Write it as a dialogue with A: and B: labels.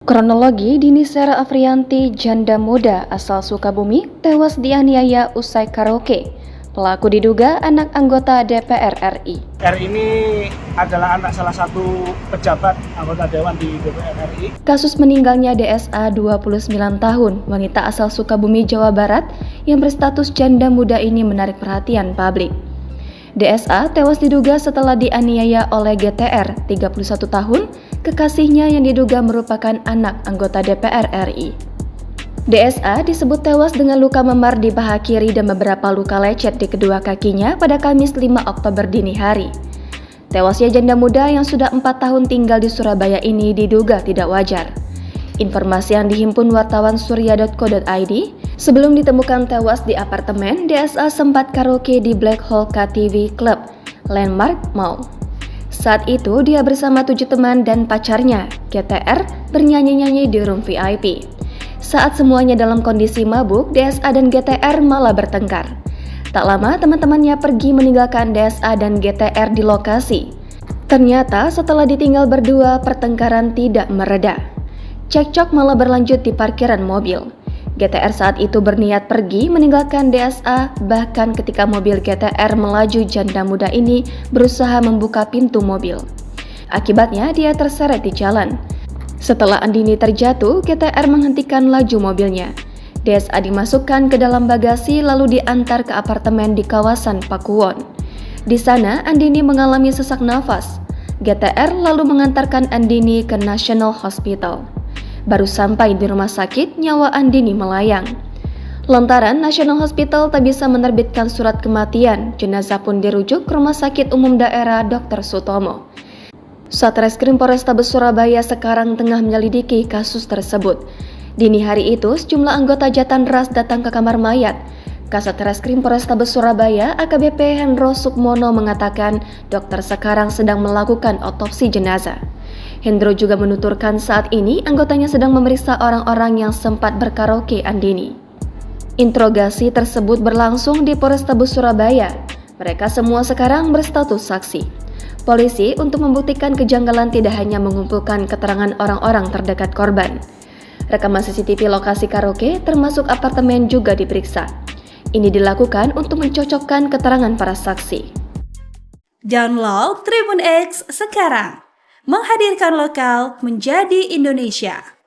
A: Kronologi Dini Sera Afrianti, janda muda asal Sukabumi, tewas dianiaya usai karaoke. Pelaku diduga anak anggota DPR RI.
B: R ini adalah anak salah satu pejabat anggota Dewan di DPR RI.
A: Kasus meninggalnya DSA 29 tahun, wanita asal Sukabumi, Jawa Barat yang berstatus janda muda ini menarik perhatian publik. DSA tewas diduga setelah dianiaya oleh GTR 31 tahun, kekasihnya yang diduga merupakan anak anggota DPR RI. DSA disebut tewas dengan luka memar di paha kiri dan beberapa luka lecet di kedua kakinya pada Kamis 5 Oktober dini hari. Tewasnya janda muda yang sudah 4 tahun tinggal di Surabaya ini diduga tidak wajar. Informasi yang dihimpun wartawan surya.co.id, sebelum ditemukan tewas di apartemen, DSA sempat karaoke di Black Hole KTV Club, Landmark Mall. Saat itu dia bersama 7 teman dan pacarnya, GTR, bernyanyi-nyanyi di room VIP. Saat semuanya dalam kondisi mabuk, DSA dan GTR malah bertengkar. Tak lama teman-temannya pergi meninggalkan DSA dan GTR di lokasi. Ternyata setelah ditinggal berdua, pertengkaran tidak mereda. Cekcok malah berlanjut di parkiran mobil. GTR saat itu berniat pergi meninggalkan DSA, bahkan ketika mobil GTR melaju, janda muda ini berusaha membuka pintu mobil. Akibatnya dia terseret di jalan. Setelah Andini terjatuh, GTR menghentikan laju mobilnya. DSA dimasukkan ke dalam bagasi lalu diantar ke apartemen di kawasan Pakuwon. Di sana Andini mengalami sesak nafas. GTR lalu mengantarkan Andini ke National Hospital. Baru sampai di rumah sakit, nyawa Andini melayang. Lantaran National Hospital tak bisa menerbitkan surat kematian, jenazah pun dirujuk ke Rumah Sakit Umum Daerah Dr. Sutomo. Satreskrim Polrestabes Surabaya sekarang tengah menyelidiki kasus tersebut. Dini hari itu, sejumlah anggota Jatan Ras datang ke kamar mayat. Kasat Reskrim Polrestabes Surabaya AKBP Hendro Sukmono mengatakan dokter sekarang sedang melakukan otopsi jenazah. Hendro juga menuturkan saat ini anggotanya sedang memeriksa orang-orang yang sempat berkaraoke Andini. Interogasi tersebut berlangsung di Polrestabes Surabaya. Mereka semua sekarang berstatus saksi. Polisi untuk membuktikan kejanggalan tidak hanya mengumpulkan keterangan orang-orang terdekat korban. Rekaman CCTV lokasi karaoke termasuk apartemen juga diperiksa. Ini dilakukan untuk mencocokkan keterangan para saksi.
C: Download Tribun X sekarang, menghadirkan lokal menjadi Indonesia.